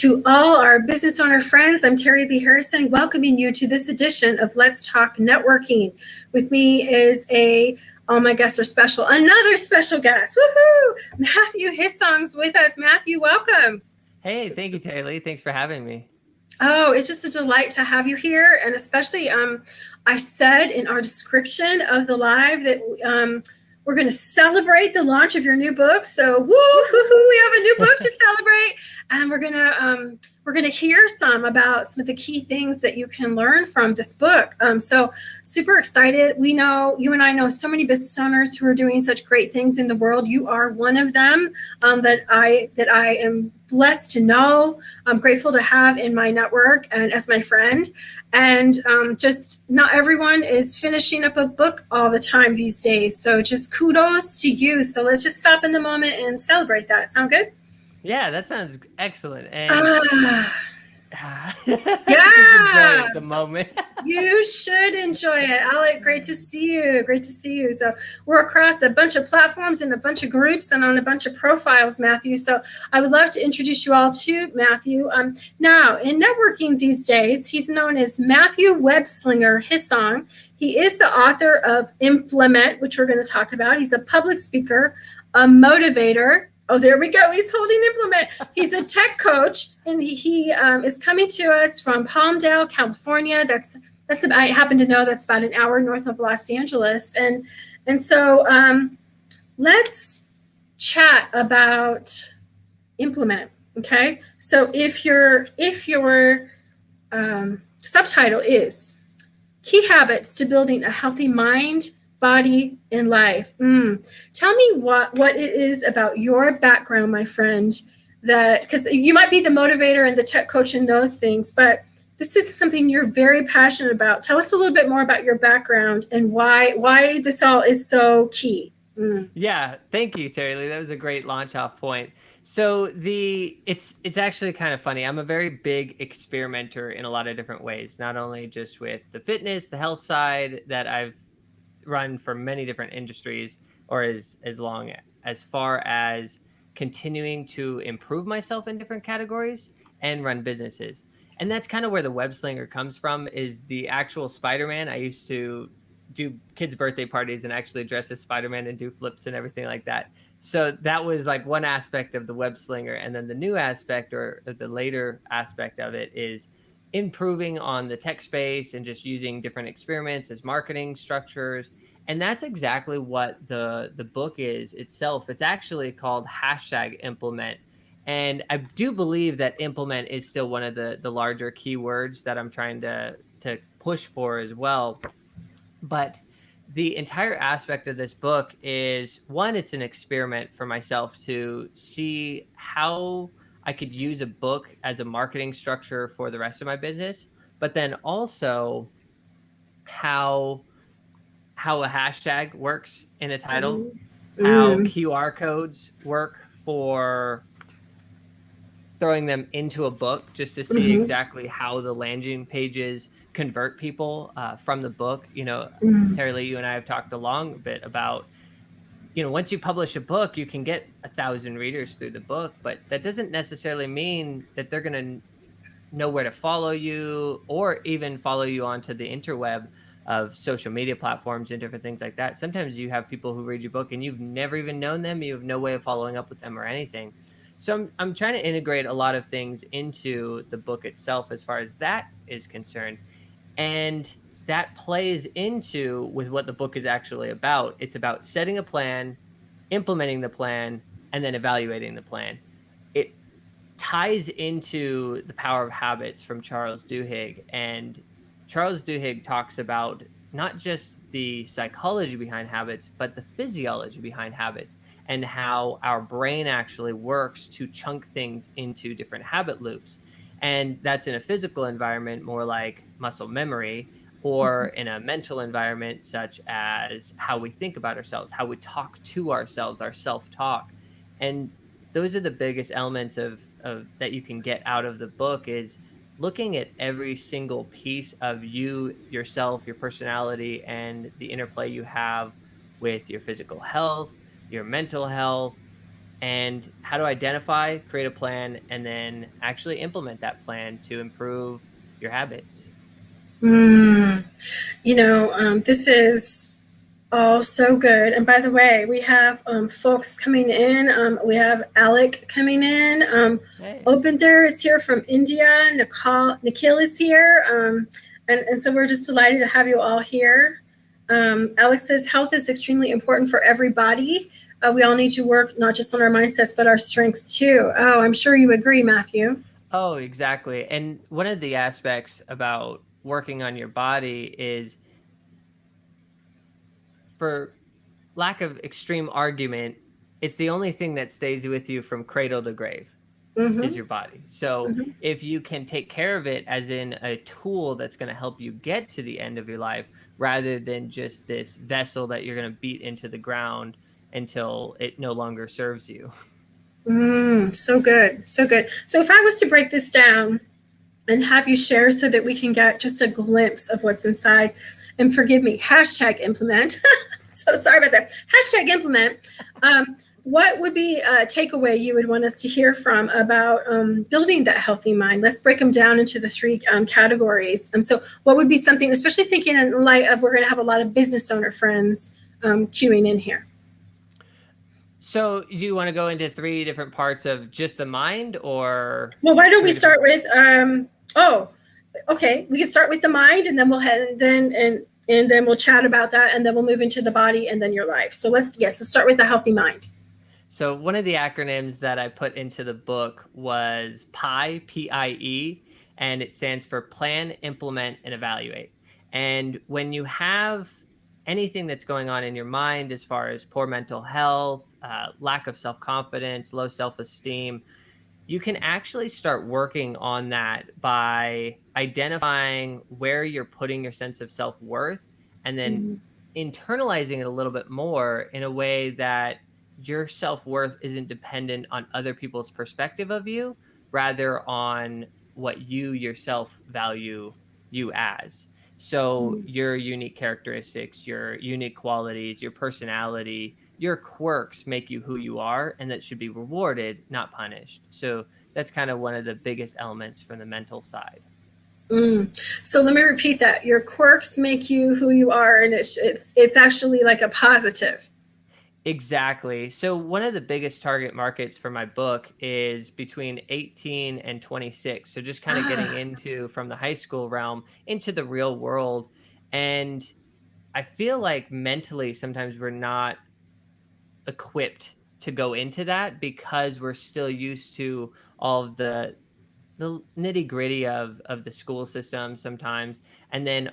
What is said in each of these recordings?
To all our business owner friends, I'm Terilee Harrison, welcoming you to this edition of Let's Talk Networking. With me is all my guests are special, another special guest. Woohoo! Matthew Hissong's with us. Matthew, welcome. Hey, thank you, Terilee. Thanks for having me. Oh, it's just a delight to have you here. And especially, I said in our description of the live that we're going to celebrate the launch of your new book. So, woo-hoo-hoo, we have a new book to celebrate, and we're gonna hear some about some of the key things that you can learn from this book. So, super excited. We know you and I know so many business owners who are doing such great things in the world. You are one of them that I am blessed to know. I'm grateful to have in my network and as my friend. And just not everyone is finishing up a book all the time these days. So just kudos to you. So let's just stop in the moment and celebrate that. Sound good? Yeah, that sounds excellent. And yeah, just enjoy the moment. You should enjoy it. Alec, great to see you. Great to see you. So we're across a bunch of platforms and a bunch of groups and on a bunch of profiles, Matthew. So I would love to introduce you all to Matthew. Now, in networking these days, he's known as Matthew Webslinger Hissong. He is the author of Implement, which we're going to talk about. He's a public speaker, a motivator. Oh, there we go. He's holding Implement. He's a tech coach, and he is coming to us from Palmdale, California. That's I happen to know that's about an hour north of Los Angeles. And so let's chat about Implement. Okay. So if your subtitle is Key Habits to Building a Healthy Mind, Body, and Life. Tell me what it is about your background, my friend, that, because you might be the motivator and the tech coach and those things, but this is something you're very passionate about. Tell us a little bit more about your background and why this all is so key. Yeah, thank you, Terilee. That was a great launch off point. So it's actually kind of funny. I'm a very big experimenter in a lot of different ways, not only just with the fitness, the health side that I've run for many different industries, or as far as continuing to improve myself in different categories and run businesses. And that's kind of where the Webslinger comes from, is the actual Spider-Man. I used to do kids' birthday parties and actually dress as Spider-Man and do flips and everything like that. So that was like one aspect of the Webslinger. And then the new aspect, or the later aspect of it, is improving on the tech space and just using different experiments as marketing structures. And that's exactly what the book is itself. It's actually called #Implement. And I do believe that implement is still one of the larger keywords that I'm trying to push for as well. But the entire aspect of this book is, one, it's an experiment for myself to see how I could use a book as a marketing structure for the rest of my business, but then also how a hashtag works in a title, how QR codes work for throwing them into a book, just to see exactly how the landing pages convert people from the book. Terilee, you and I have talked a long bit about, once you publish a book, you can get 1,000 readers through the book, but that doesn't necessarily mean that they're going to know where to follow you, or even follow you onto the interweb of social media platforms and different things like that. Sometimes you have people who read your book and you've never even known them. You have no way of following up with them or anything. So I'm trying to integrate a lot of things into the book itself as far as that is concerned. And that plays into with what the book is actually about. It's about setting a plan, implementing the plan, and then evaluating the plan. It ties into the power of habits from Charles Duhigg. And Charles Duhigg talks about not just the psychology behind habits, but the physiology behind habits, and how our brain actually works to chunk things into different habit loops. And that's in a physical environment, more like muscle memory, or in a mental environment, such as how we think about ourselves, how we talk to ourselves, our self-talk. And those are the biggest elements of that you can get out of the book, is looking at every single piece of you, yourself, your personality, and the interplay you have with your physical health, your mental health, and how to identify, create a plan, and then actually implement that plan to improve your habits. This is all so good. And by the way, we have folks coming in. We have Alec coming in. Hey. Opinder is here from India. Nikhil is here. And so we're just delighted to have you all here. Alex says health is extremely important for everybody. We all need to work not just on our mindsets, but our strengths too. Oh, I'm sure you agree, Matthew. Oh, exactly. And one of the aspects about working on your body is, for lack of extreme argument, it's the only thing that stays with you from cradle to grave. Is your body. So if you can take care of it as in a tool that's going to help you get to the end of your life, rather than just this vessel that you're going to beat into the ground until it no longer serves you. So good. So good. So if I was to break this down and have you share so that we can get just a glimpse of what's inside, and forgive me, #implement. So sorry about that. #implement. What would be a takeaway you would want us to hear from about building that healthy mind? Let's break them down into the three categories. And so what would be something, especially thinking in light of we're going to have a lot of business owner friends queuing in here? So do you want to go into 3 different parts of just the mind, or? Well, why don't we start with, okay, we can start with the mind, and then we'll head, and then we'll chat about that, and then we'll move into the body and then your life. So let's start with the healthy mind. So one of the acronyms that I put into the book was PIE, P-I-E, and it stands for Plan, Implement, and Evaluate. And when you have anything that's going on in your mind as far as poor mental health, lack of self-confidence, low self-esteem, you can actually start working on that by identifying where you're putting your sense of self-worth, and then internalizing it a little bit more in a way that your self-worth isn't dependent on other people's perspective of you, rather on what you yourself value you as. So your unique characteristics, your unique qualities, your personality, your quirks make you who you are, and that should be rewarded, not punished. So that's kind of one of the biggest elements from the mental side. So let me repeat that. Your quirks make you who you are, and it's actually like a positive. Exactly. So one of the biggest target markets for my book is between 18 and 26. So just kind of getting into, from the high school realm into the real world. And I feel like mentally sometimes we're not equipped to go into that, because we're still used to all of the nitty gritty of the school system sometimes. And then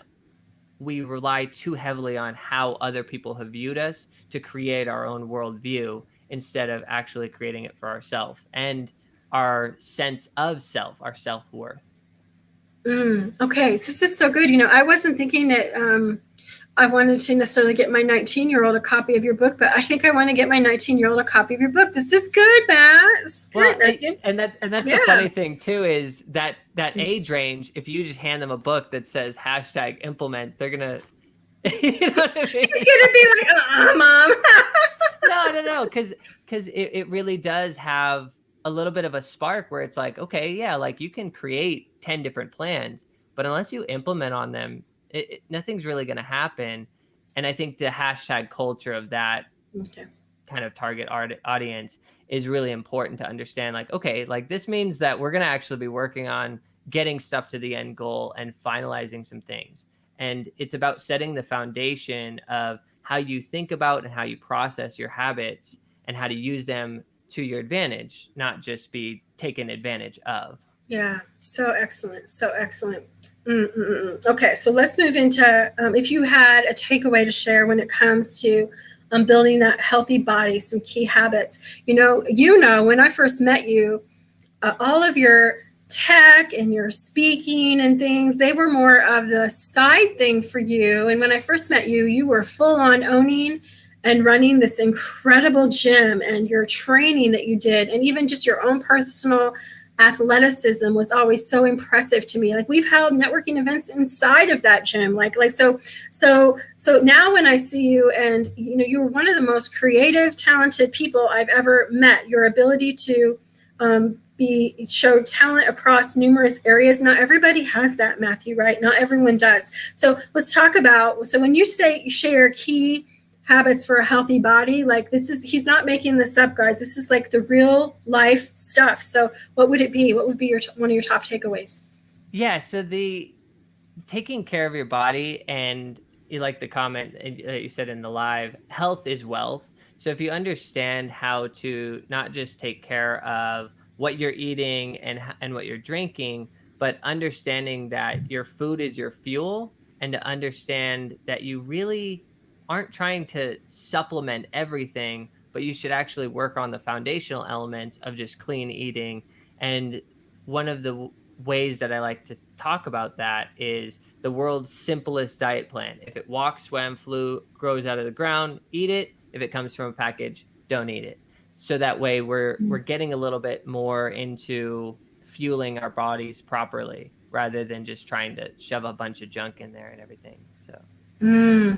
we rely too heavily on how other people have viewed us to create our own worldview, instead of actually creating it for ourselves and our sense of self, our self-worth. Okay, so this is so good. I wasn't thinking that I wanted to necessarily get my 19-year-old a copy of your book, but I think I want to get my 19-year-old a copy of your book. This is good, Matt. It's good, Matthew. And that's the funny thing too, is that age range, if you just hand them a book that says #implement, they're gonna, you know what I mean? It's gonna be like, Mom. No, because it really does have a little bit of a spark where it's like, okay, yeah, like you can create 10 different plans, but unless you implement on them, nothing's really going to happen. And I think the hashtag culture of that kind of target audience is really important to understand. Like, okay, like this means that we're going to actually be working on getting stuff to the end goal and finalizing some things. And it's about setting the foundation of how you think about and how you process your habits, and how to use them to your advantage, not just be taken advantage of. Yeah, so excellent. So excellent. Okay, so let's move into if you had a takeaway to share when it comes to building that healthy body, some key habits. When I first met you, all of your tech and your speaking and things, they were more of the side thing for you. And when I first met you, you were full on owning and running this incredible gym, and your training that you did, and even just your own personal athleticism was always so impressive to me. Like we've held networking events inside of that gym. So now when I see you, and you're one of the most creative, talented people I've ever met. Your ability to show talent across numerous areas. Not everybody has that, Matthew, right? Not everyone does. So let's talk about, so when you say you share key habits for a healthy body, like he's not making this up, guys. This is like the real life stuff. So what would it be? What would be one of your top takeaways? Yeah, so the taking care of your body, and you like the comment that you said in the live, health is wealth. So if you understand how to not just take care of what you're eating and what you're drinking, but understanding that your food is your fuel, and to understand that you really aren't trying to supplement everything, but you should actually work on the foundational elements of just clean eating. And one of the ways that I like to talk about that is the world's simplest diet plan. If it walks, swam, flew, grows out of the ground, eat it. If it comes from a package, don't eat it. So that way we're getting a little bit more into fueling our bodies properly, rather than just trying to shove a bunch of junk in there and everything.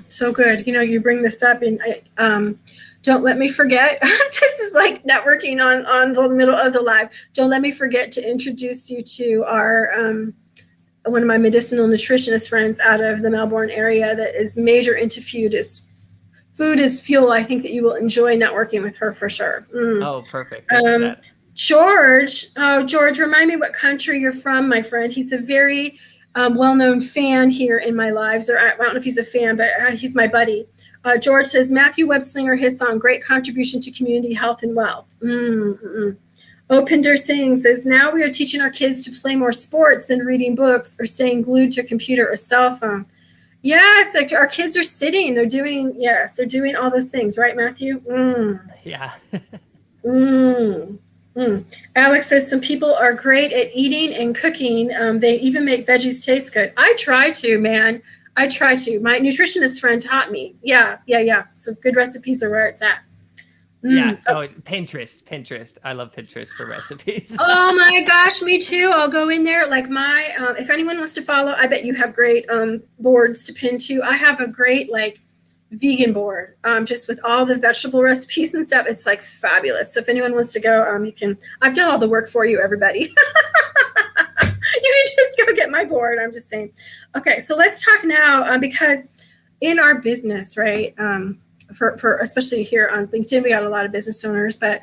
So good. You bring this up, and don't let me forget. This is like networking on the middle of the live. Don't let me forget to introduce you to our one of my medicinal nutritionist friends out of the Melbourne area that is major into food is fuel. I think that you will enjoy networking with her for sure. Oh, perfect. Thank you for that. George, remind me what country you're from, my friend. He's a very well-known fan here in my lives, or I don't know if he's a fan, but he's my buddy. George says, Matthew Webslinger Hissong, great contribution to community health and wealth. Opinder Singh says, now we are teaching our kids to play more sports than reading books or staying glued to a computer or cell phone. Yes, like our kids are sitting, they're doing all those things, right, Matthew? Yeah. Alex says some people are great at eating and cooking. They even make veggies taste good. I try to, man. I try to. My nutritionist friend taught me. Yeah. So good recipes are where it's at. Yeah. Oh, Pinterest. I love Pinterest for recipes. Oh my gosh, me too. I'll go in there. Like if anyone wants to follow, I bet you have great boards to pin to. I have a great vegan board, just with all the vegetable recipes and stuff. It's like fabulous. So if anyone wants to go, you can. I've done all the work for you, everybody. You can just go get my board. I'm just saying. Okay, so let's talk now, because in our business, right? For especially here on LinkedIn, we got a lot of business owners, but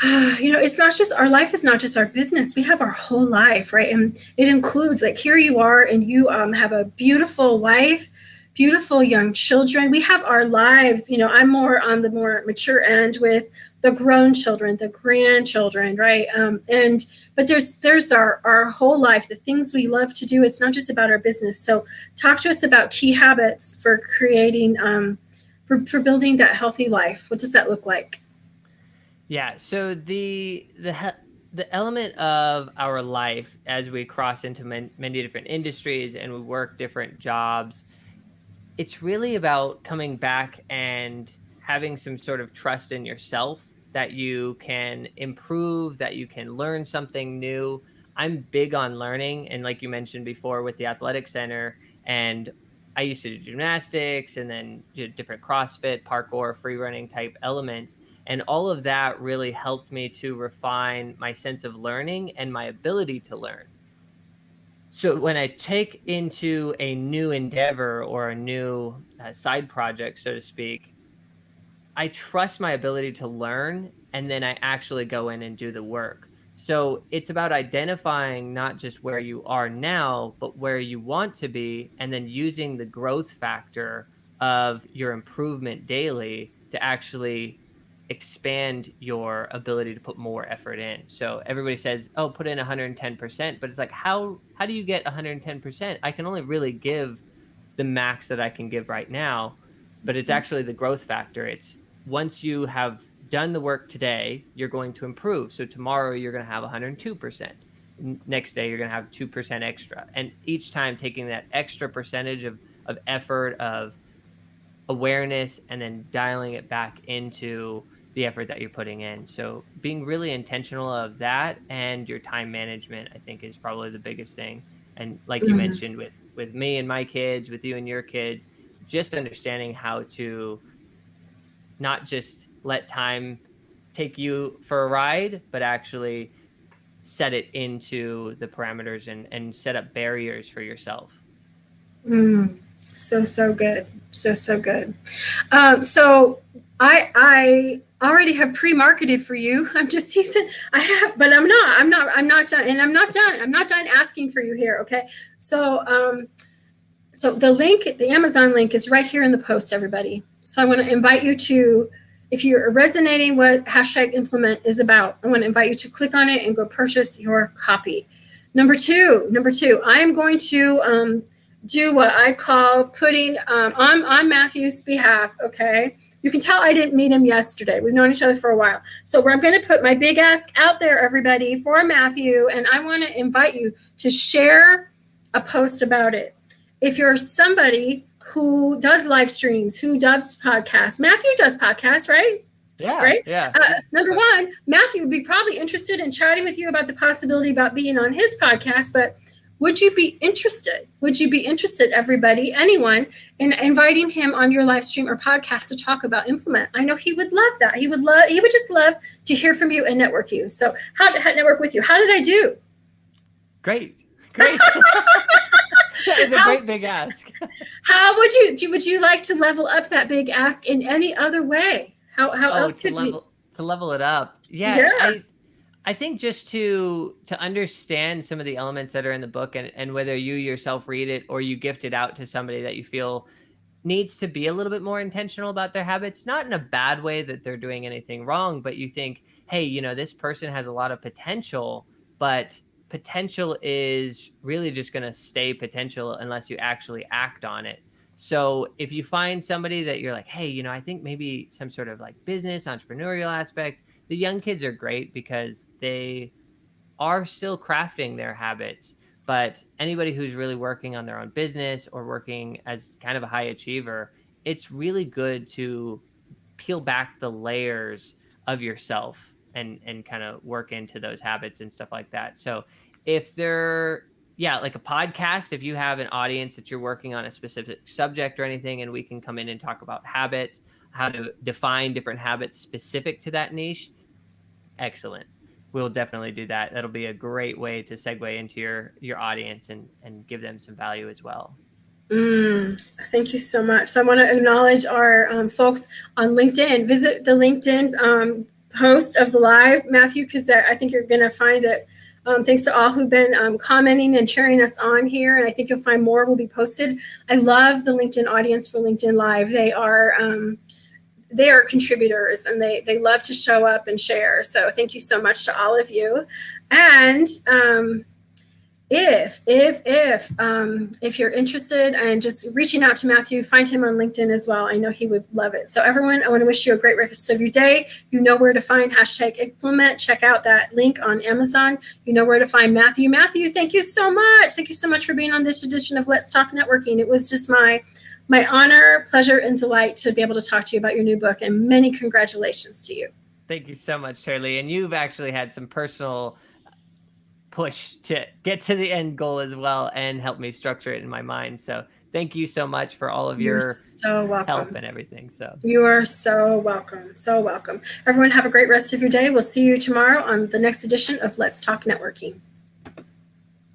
it's not just our life is not just our business. We have our whole life, right? And it includes, like, here you are, and you have a beautiful wife, beautiful young children. We have our lives. I'm more on the more mature end with the grown children, the grandchildren, right? But there's our whole life, the things we love to do. It's not just about our business. So talk to us about key habits for creating for building that healthy life. What does that look like? Yeah. So the element of our life as we cross into many different industries and we work different jobs, it's really about coming back and having some sort of trust in yourself that you can improve, that you can learn something new. I'm big on learning. And like you mentioned before with the athletic center, and I used to do gymnastics and then different CrossFit, parkour, free running type elements. And all of that really helped me to refine my sense of learning and my ability to learn. So when I take into a new endeavor or a new side project, so to speak, I trust my ability to learn, and then I actually go in and do the work. So it's about identifying not just where you are now, but where you want to be, and then using the growth factor of your improvement daily to actually expand your ability to put more effort in. So everybody says, "Oh, put in 110%," but it's like, how do you get 110%? I can only really give the max that I can give right now, but it's actually the growth factor. It's once you have done the work today, you're going to improve. So tomorrow you're going to have 102%. Next day you're going to have 2% extra. And each time taking that extra percentage of effort, of awareness, and then dialing it back into the effort that you're putting in. So being really intentional of that, and your time management, I think, is probably the biggest thing. And like you Mm. mentioned with me and my kids, with you and your kids, just understanding how to not just let time take you for a ride, but actually set it into the parameters, and set up barriers for yourself. Mm. So good. So good. So I already have pre-marketed for you. I'm just teasing. I have, but I'm not done, and I'm not done. I'm not done asking for you here. Okay. So the link, the Amazon link, is right here in the post, everybody. So I want to invite you to, if you're resonating what hashtag implement is about, I want to invite you to click on it and go purchase your copy. Number two, I am going to do what I call putting on Matthew's behalf. Okay. You can tell I didn't meet him yesterday. We've known each other for a while. So I'm going to put my big ask out there, everybody, for Matthew. And I want to invite you to share a post about it. If you're somebody who does live streams, who does podcasts, Matthew does podcasts, right? Yeah. Right? Yeah. Number one, Matthew would be probably interested in chatting with you about the possibility about being on his podcast, but would you be interested? Would you be interested, everybody, anyone, in inviting him on your live stream or podcast to talk about implement? I know he would love that. He would just love to hear from you and network you. So how network with you? How did I do? Great. That is a great big ask. How would you like to level up that big ask in any other way? How else could we level it up? Yeah. I think just to understand some of the elements that are in the book, and whether you yourself read it or you gift it out to somebody that you feel needs to be a little bit more intentional about their habits, not in a bad way that they're doing anything wrong, but you think, hey, this person has a lot of potential, but potential is really just going to stay potential unless you actually act on it. So if you find somebody that you're like, hey, I think maybe some sort of like business entrepreneurial aspect, the young kids are great because they are still crafting their habits. But anybody who's really working on their own business or working as kind of a high achiever, it's really good to peel back the layers of yourself and kind of work into those habits and stuff like that. So if they're, like a podcast, if you have an audience that you're working on a specific subject or anything, and we can come in and talk about habits, how to define different habits specific to that niche, excellent. We'll definitely do that. That'll be a great way to segue into your audience and give them some value as well. Thank you so much. So I want to acknowledge our folks on LinkedIn. Visit the LinkedIn post of the live, Matthew, because I think you're going to find that thanks to all who've been commenting and cheering us on here. And I think you'll find more will be posted. I love the LinkedIn audience for LinkedIn Live. They are contributors, and they love to show up and share. So thank you so much to all of you. And if you're interested in just reaching out to Matthew, find him on LinkedIn as well. I know he would love it. So everyone, I want to wish you a great rest of your day. You know where to find hashtag implement. Check out that link on Amazon. You know where to find Matthew. Matthew, thank you so much. Thank you so much for being on this edition of Let's Talk Networking. It was just my honor, pleasure, and delight to be able to talk to you about your new book, and many congratulations to you. Thank you so much, Terilee. And you've actually had some personal push to get to the end goal as well, and help me structure it in my mind. So thank you so much for all of your help and everything. So you are so welcome. So welcome. Everyone have a great rest of your day. We'll see you tomorrow on the next edition of Let's Talk Networking.